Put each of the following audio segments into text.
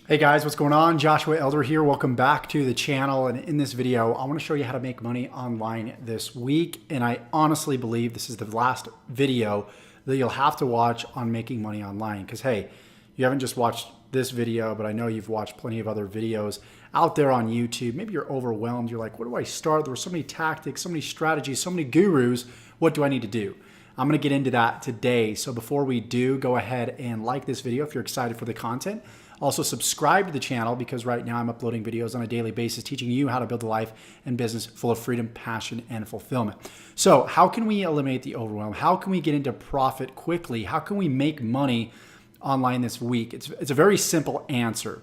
Hey guys, what's going on? Joshua Elder here. Welcome back to the channel. And in this video, I want to show you how to make money online this week. And I honestly believe this is the last video that you'll have to watch on making money online. Because hey, you haven't just watched this video, but I know you've watched plenty of other videos out there on YouTube. Maybe you're overwhelmed. You're like, where do I start? There were so many tactics, so many strategies, so many gurus. What do I need to do? I'm going to get into that today. So before we do, go ahead and like this video if you're excited for the content. Also subscribe to the channel because right now I'm uploading videos on a daily basis teaching you how to build a life and business full of freedom, passion, and fulfillment. So how can we eliminate the overwhelm? How can we get into profit quickly? How can we make money online this week? It's a very simple answer.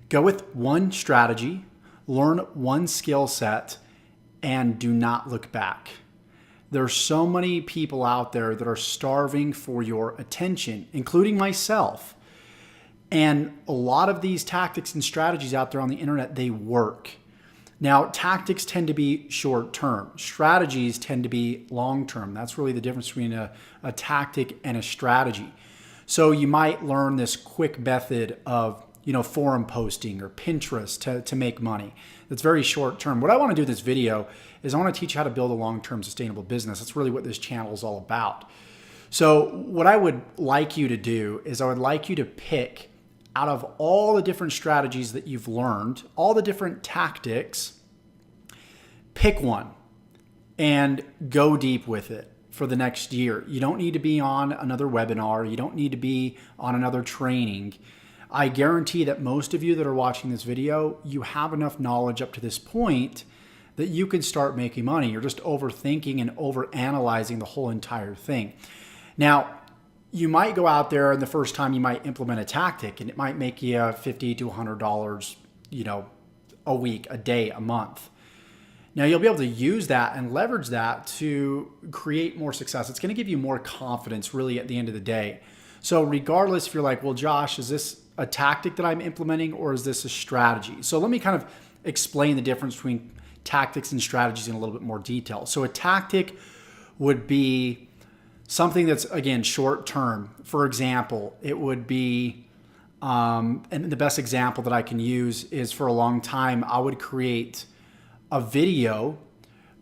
Go with one strategy, learn one skill set, and do not look back. There's so many people out there that are starving for your attention, including myself. And a lot of these tactics and strategies out there on the internet, they work. Now, tactics tend to be short-term. Strategies tend to be long-term. That's really the difference between a tactic and a strategy. So you might learn this quick method of forum posting or Pinterest to make money. That's very short-term. What I want to do in this video is I want to teach you how to build a long-term sustainable business. That's really what this channel is all about. So what I would like you to do is I would like you to pick out of all the different strategies that you've learned, all the different tactics, pick one and go deep with it for the next year. You don't need to be on another webinar. You don't need to be on another training. I guarantee that most of you that are watching this video, you have enough knowledge up to this point that you can start making money. You're just overthinking and overanalyzing the whole entire thing. Now, you might go out there and the first time you might implement a tactic and it might make you $50 to $100, a week, a day, a month. Now you'll be able to use that and leverage that to create more success. It's going to give you more confidence really at the end of the day. So regardless if you're like, well, Josh, is this a tactic that I'm implementing or is this a strategy? So let me kind of explain the difference between tactics and strategies in a little bit more detail. So a tactic would be something that's, again, short term. For example, it would be, and the best example that I can use is for a long time, I would create a video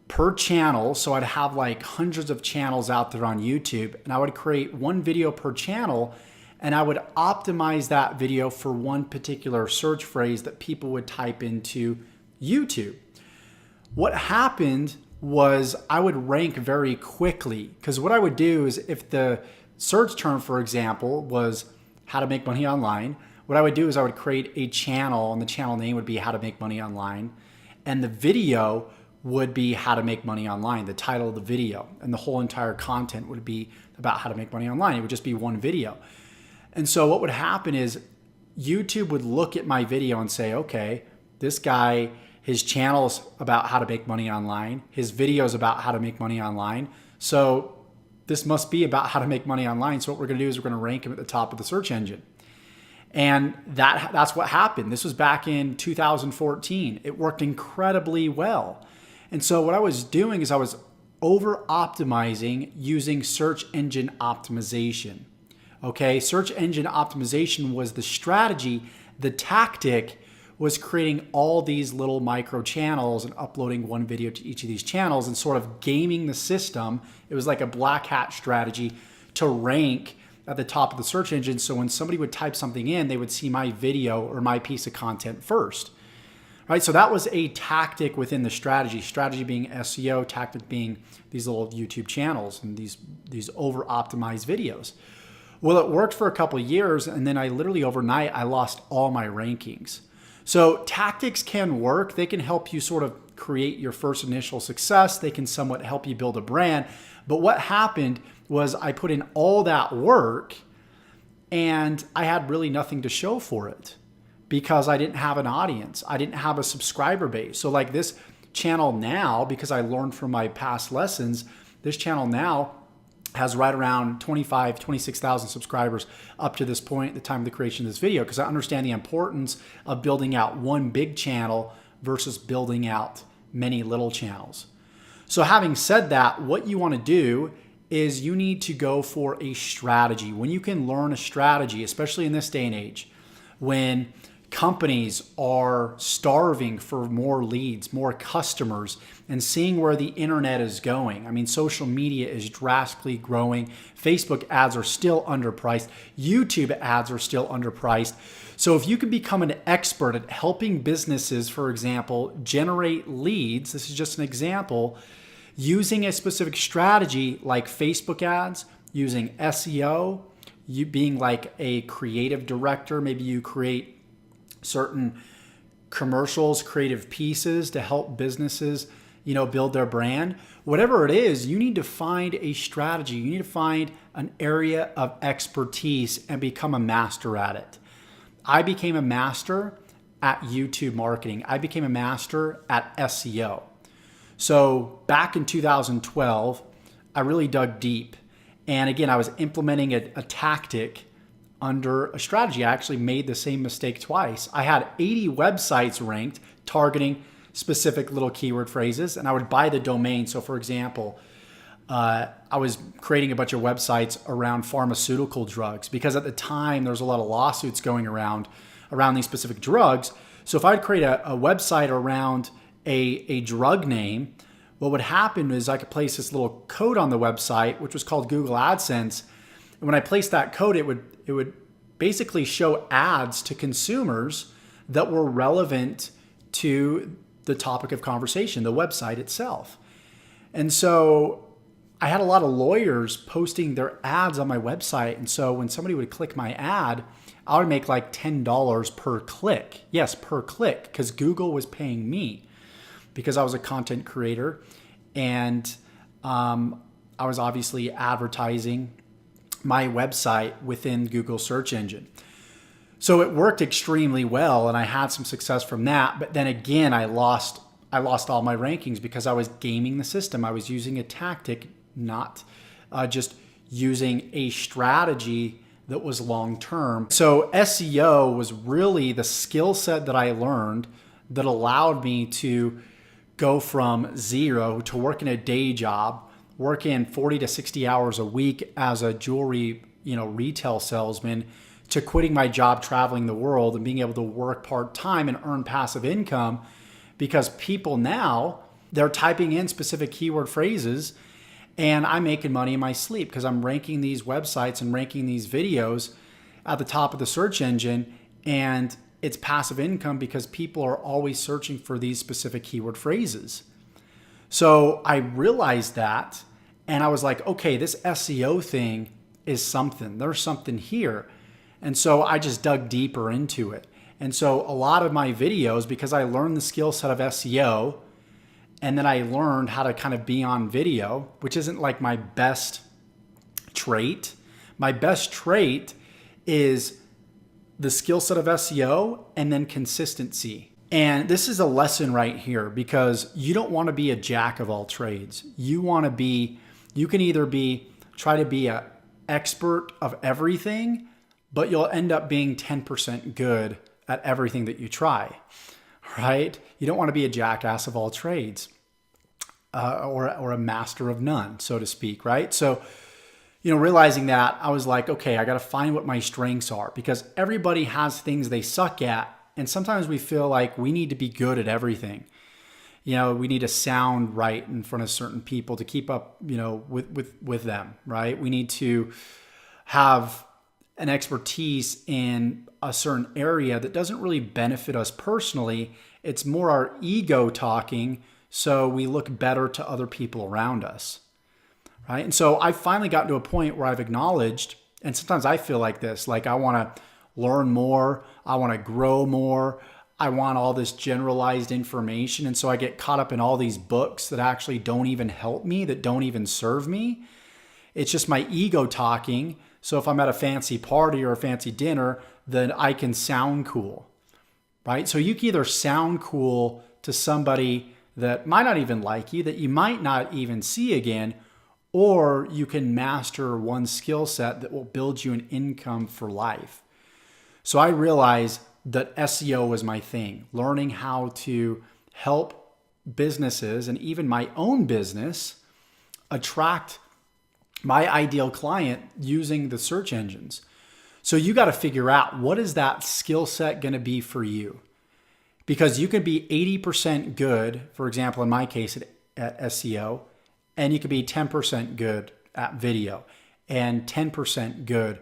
per channel. So I'd have like hundreds of channels out there on YouTube, and I would create one video per channel, and I would optimize that video for one particular search phrase that people would type into YouTube. What happened was I would rank very quickly because what I would do is if the search term, for example, was how to make money online, what I would do is I would create a channel and the channel name would be how to make money online. And the video would be how to make money online, the title of the video, and the whole entire content would be about how to make money online. It would just be one video. And so what would happen is YouTube would look at my video and say, okay, this guy, his channel's about how to make money online. His video's about how to make money online. So this must be about how to make money online. So what we're going to do is we're going to rank him at the top of the search engine. And that's what happened. This was back in 2014. It worked incredibly well. And so what I was doing is I was over-optimizing using search engine optimization. Okay, search engine optimization was the strategy. The tactic was creating all these little micro channels and uploading one video to each of these channels and sort of gaming the system. It was like a black hat strategy to rank at the top of the search engine. So when somebody would type something in, they would see my video or my piece of content first. Right? So that was a tactic within the strategy. Strategy being SEO, tactic being these little YouTube channels and these over-optimized videos. Well, it worked for a couple of years, and then I literally overnight, I lost all my rankings. So tactics can work. They can help you sort of create your first initial success. They can somewhat help you build a brand. But what happened was I put in all that work and I had really nothing to show for it because I didn't have an audience. I didn't have a subscriber base. So like this channel now, because I learned from my past lessons, this channel now has right around 26,000 subscribers up to this point at the time of the creation of this video, because I understand the importance of building out one big channel versus building out many little channels. So having said that, what you want to do is you need to go for a strategy. When you can learn a strategy, especially in this day and age, when companies are starving for more leads, more customers, and seeing where the internet is going. I mean, social media is drastically growing. Facebook ads are still underpriced. YouTube ads are still underpriced. So if you can become an expert at helping businesses, for example, generate leads, this is just an example, using a specific strategy like Facebook ads, using SEO, you being like a creative director, maybe you create certain commercials, creative pieces to help businesses, build their brand. Whatever it is, you need to find a strategy. You need to find an area of expertise and become a master at it. I became a master at YouTube marketing. I became a master at SEO. So back in 2012, I really dug deep. And again, I was implementing a tactic under a strategy. I actually made the same mistake twice. I had 80 websites ranked targeting specific little keyword phrases, and I would buy the domain. So for example, I was creating a bunch of websites around pharmaceutical drugs because at the time there was a lot of lawsuits going around these specific drugs. So if I'd create a website around a drug name, what would happen is I could place this little code on the website, which was called Google AdSense. And when I placed that code, it would basically show ads to consumers that were relevant to the topic of conversation, the website itself. And so I had a lot of lawyers posting their ads on my website. And so when somebody would click my ad, I would make like $10 per click. Yes, per click, because Google was paying me because I was a content creator. And I was obviously advertising my website within Google search engine. So it worked extremely well and I had some success from that. But then again, I lost all my rankings because I was gaming the system. I was using a tactic, not just using a strategy that was long-term. So SEO was really the skill set that I learned that allowed me to go from zero to working a day job, working 40 to 60 hours a week as a jewelry, retail salesman, to quitting my job traveling the world and being able to work part-time and earn passive income because people now, they're typing in specific keyword phrases and I'm making money in my sleep because I'm ranking these websites and ranking these videos at the top of the search engine, and it's passive income because people are always searching for these specific keyword phrases. So I realized that and I was like, okay, this SEO thing is something. There's something here. And so I just dug deeper into it. And so a lot of my videos, because I learned the skill set of SEO, and then I learned how to kind of be on video, which isn't like my best trait. My best trait is the skill set of SEO and then consistency. And this is a lesson right here because you don't want to be a jack of all trades. You can either try to be an expert of everything, but you'll end up being 10% good at everything that you try, right? You don't want to be a jackass of all trades or a master of none, so to speak, right? So, realizing that, I was like, okay, I got to find what my strengths are because everybody has things they suck at. And sometimes we feel like we need to be good at everything. We need to sound right in front of certain people to keep up, with them, right? We need to have an expertise in a certain area that doesn't really benefit us personally. It's more our ego talking, so we look better to other people around us, right? And so I finally got to a point where I've acknowledged, and sometimes I feel like this, like I want to learn more, I want to grow more, I want all this generalized information. And so I get caught up in all these books that actually don't even help me, that don't even serve me. It's just my ego talking. So if I'm at a fancy party or a fancy dinner, then I can sound cool, right? So you can either sound cool to somebody that might not even like you, that you might not even see again, or you can master one skill set that will build you an income for life. So I realized that SEO was my thing, learning how to help businesses and even my own business attract my ideal client using the search engines. So you got to figure out, what is that skill set going to be for you? Because you could be 80% good, for example, in my case at SEO, and you could be 10% good at video and 10% good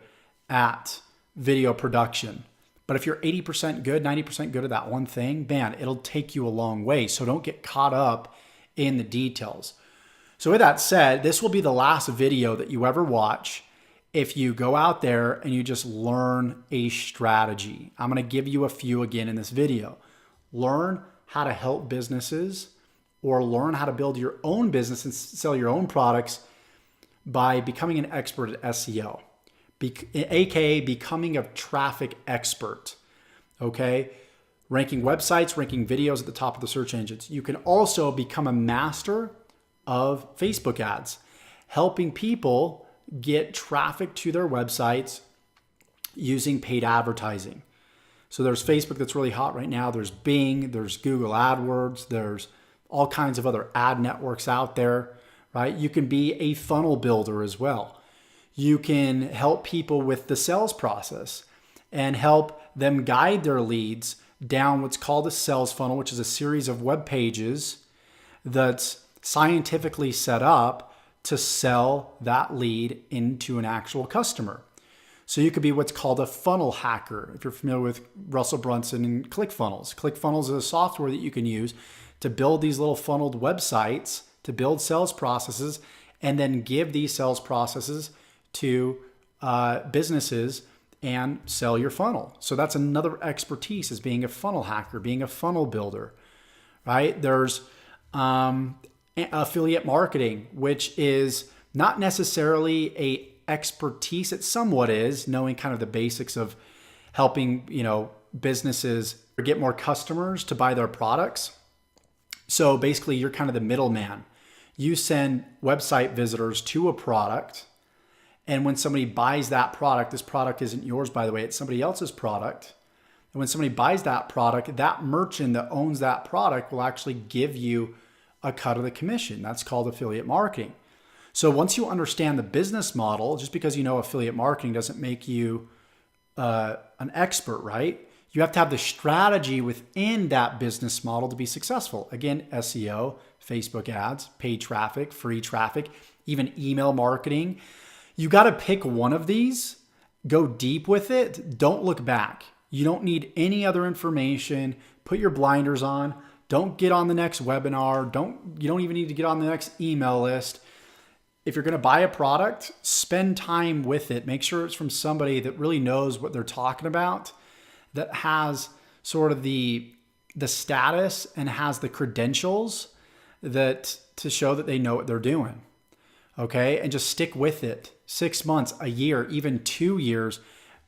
at video production. But if you're 80% good, 90% good at that one thing, man, it'll take you a long way. So don't get caught up in the details. So with that said, this will be the last video that you ever watch if you go out there and you just learn a strategy. I'm going to give you a few again in this video. Learn how to help businesses, or learn how to build your own business and sell your own products by becoming an expert at SEO, aka becoming a traffic expert. Okay? Ranking websites, ranking videos at the top of the search engines. You can also become a master of Facebook ads, helping people get traffic to their websites using paid advertising. So there's Facebook that's really hot right now. There's Bing, there's Google AdWords, there's all kinds of other ad networks out there, right? You can be a funnel builder as well. You can help people with the sales process and help them guide their leads down what's called a sales funnel, which is a series of web pages that's scientifically set up to sell that lead into an actual customer. So you could be what's called a funnel hacker. If you're familiar with Russell Brunson and ClickFunnels. ClickFunnels is a software that you can use to build these little funneled websites, to build sales processes, and then give these sales processes to businesses and sell your funnel. So that's another expertise, is being a funnel hacker, being a funnel builder, right? There's affiliate marketing, which is not necessarily a expertise. It somewhat is, knowing kind of the basics of helping, businesses get more customers to buy their products. So basically you're kind of the middleman. You send website visitors to a product, and when somebody buys that product, this product isn't yours, by the way, it's somebody else's product. And when somebody buys that product, that merchant that owns that product will actually give you a cut of the commission. That's called affiliate marketing. So once you understand the business model, just because you know affiliate marketing doesn't make you an expert, right? You have to have the strategy within that business model to be successful. Again, SEO, Facebook ads, paid traffic, free traffic, even email marketing. You got to pick one of these, go deep with it. Don't look back. You don't need any other information. Put your blinders on. Don't get on the next webinar. You don't even need to get on the next email list. If you're going to buy a product, spend time with it. Make sure it's from somebody that really knows what they're talking about, that has sort of the status and has the credentials that to show that they know what they're doing. Okay? And just stick with it. 6 months, a year, even 2 years,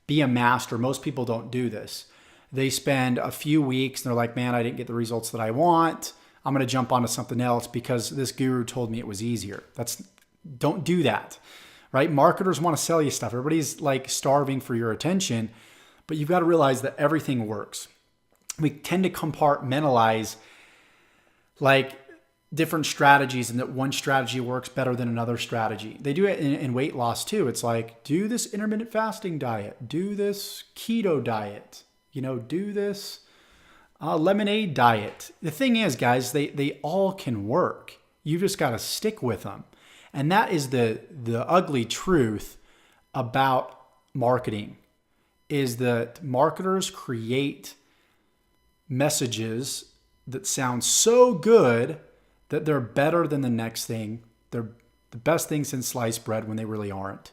be a master. Most people don't do this. They spend a few weeks and they're like, man, I didn't get the results that I want. I'm going to jump onto something else because this guru told me it was easier. Don't do that, right? Marketers want to sell you stuff. Everybody's like starving for your attention, but you've got to realize that everything works. We tend to compartmentalize like different strategies, and that one strategy works better than another strategy. They do it in weight loss too. It's like, do this intermittent fasting diet, do this keto diet, do this lemonade diet. The thing is, guys, they all can work. You just got to stick with them. And that is the ugly truth about marketing, is that marketers create messages that sound so good that they're better than the next thing. They're the best thing since sliced bread when they really aren't.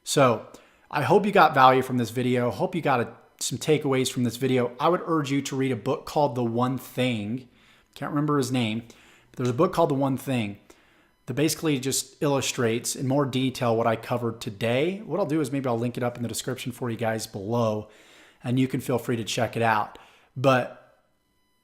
So I hope you got value from this video. Hope you got some takeaways from this video. I would urge you to read a book called The One Thing. Can't remember his name, but there's a book called The One Thing that basically just illustrates in more detail what I covered today. What I'll do is maybe I'll link it up in the description for you guys below, and you can feel free to check it out. But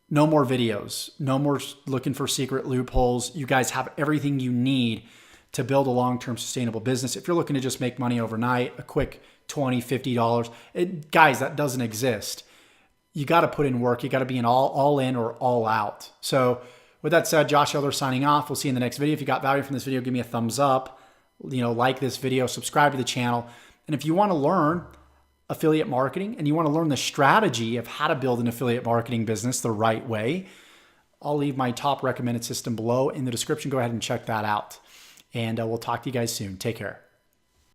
no more videos, no more looking for secret loopholes. You guys have everything you need to build a long-term sustainable business. If you're looking to just make money overnight, a quick $20, $50, guys, that doesn't exist. You got to put in work. You got to be an all in or all out. So with that said, Josh Elder signing off. We'll see you in the next video. If you got value from this video, give me a thumbs up, like this video, subscribe to the channel. And if you want to learn affiliate marketing and you want to learn the strategy of how to build an affiliate marketing business the right way, I'll leave my top recommended system below in the description. Go ahead and check that out. And we'll talk to you guys soon. Take care.